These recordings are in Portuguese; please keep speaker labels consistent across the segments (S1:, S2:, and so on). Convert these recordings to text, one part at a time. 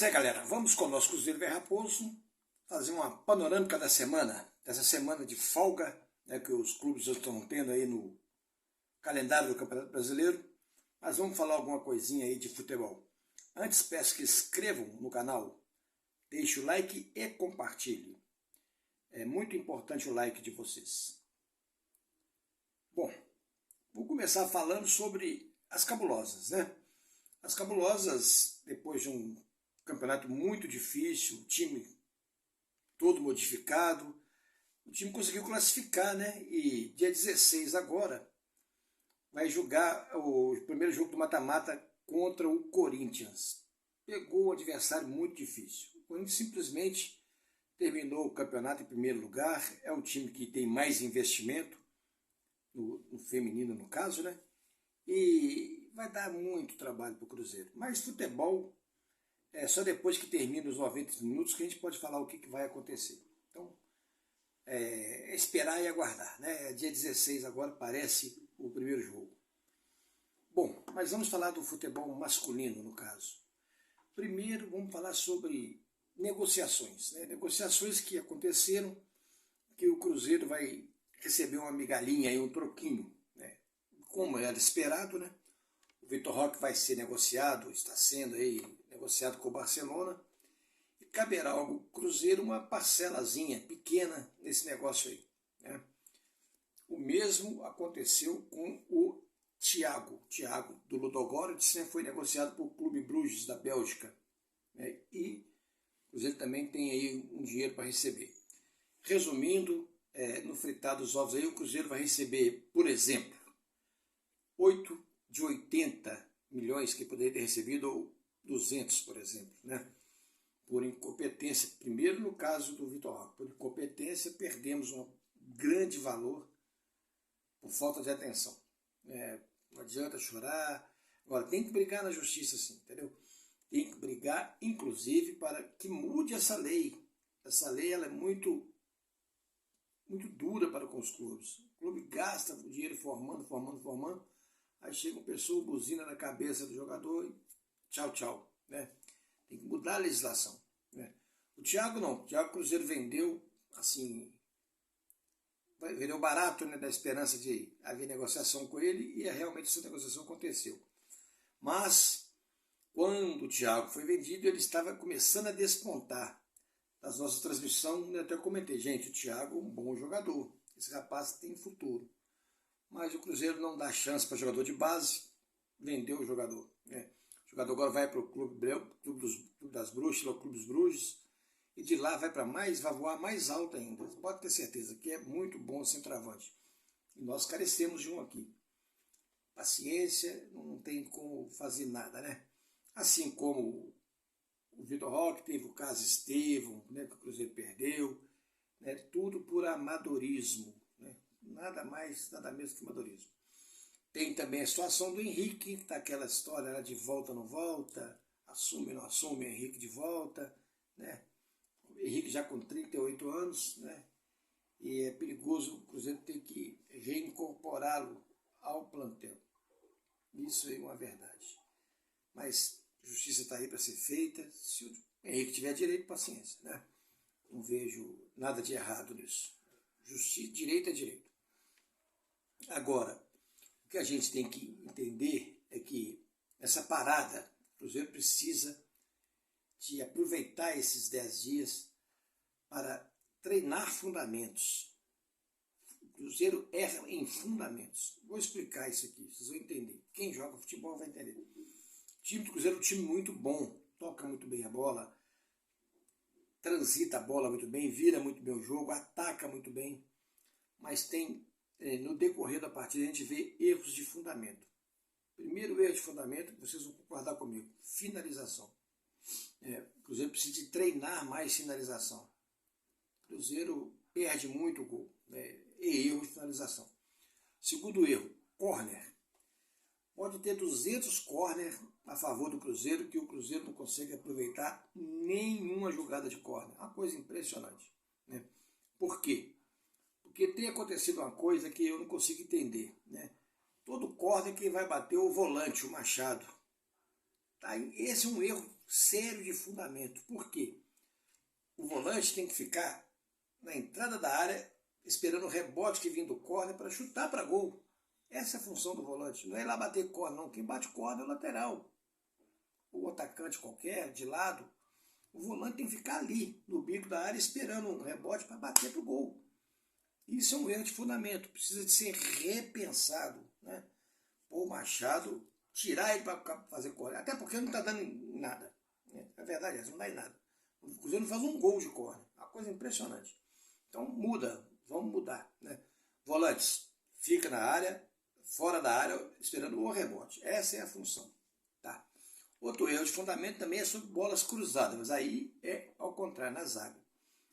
S1: Pois é, galera, vamos com o nosso Cruzeiro Velho Raposo fazer uma panorâmica da semana, dessa semana de folga, né, que os clubes já estão tendo aí no calendário do Campeonato Brasileiro, mas vamos falar alguma coisinha aí de futebol. Antes peço que inscrevam no canal, deixe o like e compartilhe. É muito importante o like de vocês. Bom, vou começar falando sobre as cabulosas, né? As cabulosas, depois de um campeonato muito difícil, o time todo modificado, o time conseguiu classificar, né? E dia 16 agora vai jogar o primeiro jogo do mata-mata contra o Corinthians. Pegou um adversário muito difícil. O Corinthians simplesmente terminou o campeonato em primeiro lugar, é um time que tem mais investimento, no feminino no caso, né? E vai dar muito trabalho para o Cruzeiro. Mas futebol é só depois que termina os 90 minutos que a gente pode falar o que vai acontecer. Então, é esperar e aguardar, né? Dia 16 agora parece o primeiro jogo. Bom, mas vamos falar do futebol masculino, no caso. Primeiro, vamos falar sobre negociações, né? Negociações que aconteceram, que o Cruzeiro vai receber uma migalhinha, um troquinho, né? Como era esperado, né? O Vitor Roque vai ser negociado, está sendo aí negociado com o Barcelona, e caberá ao Cruzeiro uma parcelazinha pequena nesse negócio aí, né? O mesmo aconteceu com o Thiago do Ludogorets, né? Foi negociado por Clube Bruges da Bélgica, né? E o Cruzeiro também tem aí um dinheiro para receber. Resumindo, no fritar dos ovos aí, o Cruzeiro vai receber, por exemplo, 8 de 80 milhões que poderia ter recebido, ou 200, por exemplo, né? Por incompetência, primeiro no caso do Vitor Roque, por incompetência perdemos um grande valor por falta de atenção. Não adianta chorar, agora tem que brigar na justiça sim, entendeu? Tem que brigar, inclusive, para que mude essa lei. Essa lei ela é muito dura para com os clubes. O clube gasta o dinheiro formando, aí chega uma pessoa, buzina na cabeça do jogador e tchau, né? Tem que mudar a legislação, né? O Thiago não, o Thiago Cruzeiro vendeu, assim, vendeu barato, né, da esperança de haver negociação com ele, e realmente essa negociação aconteceu. Mas, quando o Thiago foi vendido, ele estava começando a despontar. Nas nossas transmissões, eu até comentei, gente, o Thiago é um bom jogador, esse rapaz tem futuro. Mas o Cruzeiro não dá chance para jogador de base, vendeu o jogador, né? O jogador agora vai para o Clube das Bruxas, o Clube dos Bruges, e de lá vai voar mais alto ainda. Pode ter certeza que é muito bom centroavante. E nós carecemos de um aqui. Paciência, não tem como fazer nada, né? Assim como o Vitor Roque teve o caso Estevão, né, que o Cruzeiro perdeu, né, tudo por amadorismo, né, nada mais, nada menos que amadorismo. Tem também a situação do Henrique, tá aquela história lá de volta não volta, assume não assume, Henrique de volta, né? O Henrique já com 38 anos, né? E é perigoso o Cruzeiro ter que reincorporá-lo ao plantel. Isso é uma verdade. Mas a justiça está aí para ser feita. Se o Henrique tiver direito, paciência, né? Não vejo nada de errado nisso. Justiça, direito é direito. Agora, o que a gente tem que entender é que essa parada, o Cruzeiro precisa de aproveitar esses 10 dias para treinar fundamentos. O Cruzeiro erra em fundamentos. Vou explicar isso aqui, vocês vão entender. Quem joga futebol vai entender. O time do Cruzeiro é um time muito bom, toca muito bem a bola, transita a bola muito bem, vira muito bem o jogo, ataca muito bem, mas tem, no decorrer da partida, a gente vê erros de fundamento. Primeiro erro de fundamento, vocês vão concordar comigo, finalização. O Cruzeiro precisa de treinar mais finalização. O Cruzeiro perde muito gol, né, e erro de finalização. Segundo erro, córner. Pode ter 200 córner a favor do Cruzeiro, que o Cruzeiro não consegue aproveitar nenhuma jogada de córner. Uma coisa impressionante, né? Por quê? Porque tem acontecido uma coisa que eu não consigo entender, né? Todo córner quem vai bater é o volante, o Machado. Tá? Esse é um erro sério de fundamento. Por quê? O volante tem que ficar na entrada da área, esperando o rebote que vem do córner para chutar para gol. Essa é a função do volante. Não é ir lá bater córner, não. Quem bate córner é o lateral. O atacante qualquer, de lado. O volante tem que ficar ali, no bico da área, esperando um rebote para bater para o gol. Isso é um erro de fundamento. Precisa de ser repensado, né? O Machado, tirar ele para fazer córner. Até porque não está dando em nada. Né? A verdade é essa, não dá em nada. O Cruzeiro não faz um gol de córner. Uma coisa impressionante. Então muda, vamos mudar. Né? Volantes, fica na área, fora da área, esperando o rebote. Essa é a função. Tá? Outro erro de fundamento também é sobre bolas cruzadas, mas aí é ao contrário, na zaga.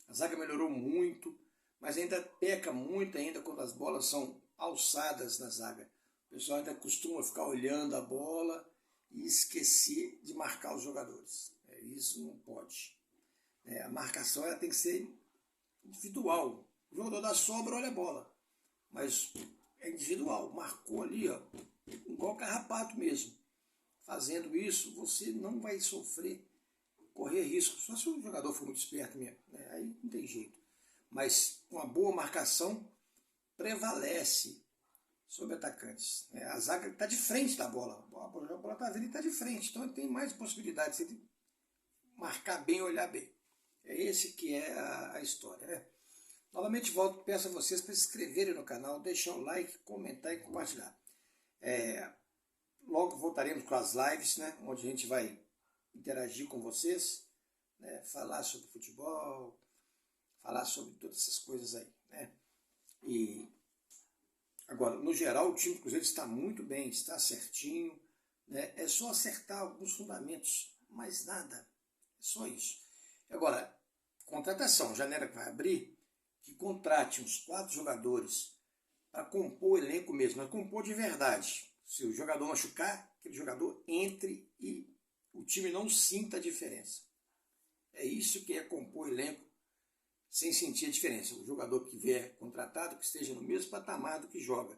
S1: A zaga melhorou muito, mas ainda peca muito ainda quando as bolas são alçadas na zaga. O pessoal ainda costuma ficar olhando a bola e esquecer de marcar os jogadores. Isso não pode. A marcação ela tem que ser individual. O jogador da sobra olha a bola, mas é individual. Marcou ali, ó, igual carrapato mesmo. Fazendo isso, você não vai sofrer, correr risco. Só se o jogador for muito esperto mesmo. Né? Aí não tem jeito. Mas uma boa marcação prevalece sobre atacantes. A zaga está de frente da bola. A bola está vindo e está de frente. Então ele tem mais possibilidades de marcar bem e olhar bem. É esse que é a história. Né? Novamente volto, peço a vocês para se inscreverem no canal, deixar um like, comentar e compartilhar. Logo voltaremos com as lives, né, onde a gente vai interagir com vocês, né, falar sobre futebol, falar sobre todas essas coisas aí. Né? E agora, no geral, o time do Cruzeiro está muito bem, está certinho. Né? É só acertar alguns fundamentos, mais nada. É só isso. Agora, contratação, janeiro que vai abrir, que contrate uns 4 jogadores para compor o elenco mesmo, mas compor de verdade. Se o jogador machucar, aquele jogador entre e o time não sinta a diferença. É isso que é compor o elenco sem sentir a diferença. O jogador que vier contratado, que esteja no mesmo patamar do que joga.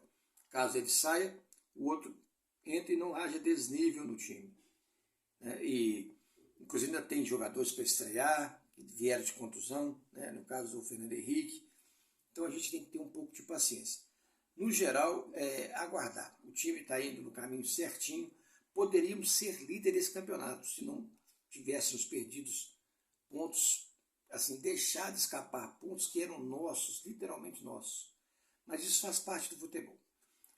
S1: Caso ele saia, o outro entre e não haja desnível no time. E, inclusive, ainda tem jogadores para estrear, que vieram de contusão, né? No caso do Fernando Henrique. Então a gente tem que ter um pouco de paciência. No geral, aguardar. O time está indo no caminho certinho. Poderíamos ser líderes desse campeonato se não tivéssemos perdido pontos, assim, deixar de escapar pontos que eram nossos, literalmente nossos. Mas isso faz parte do futebol.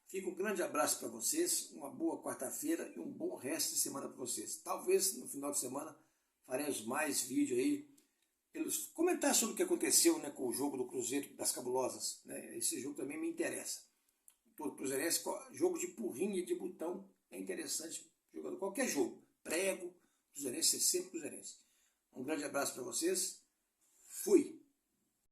S1: Fica um grande abraço para vocês, uma boa quarta-feira e um bom resto de semana para vocês. Talvez no final de semana faremos mais vídeo aí, comentar sobre o que aconteceu, né, com o jogo do Cruzeiro das Cabulosas. Né? Esse jogo também me interessa. Todo cruzeirense, jogo de porrinha e de botão é interessante. Jogando qualquer jogo, prego, cruzeirense é sempre cruzeirense. Um grande abraço para vocês. Fui!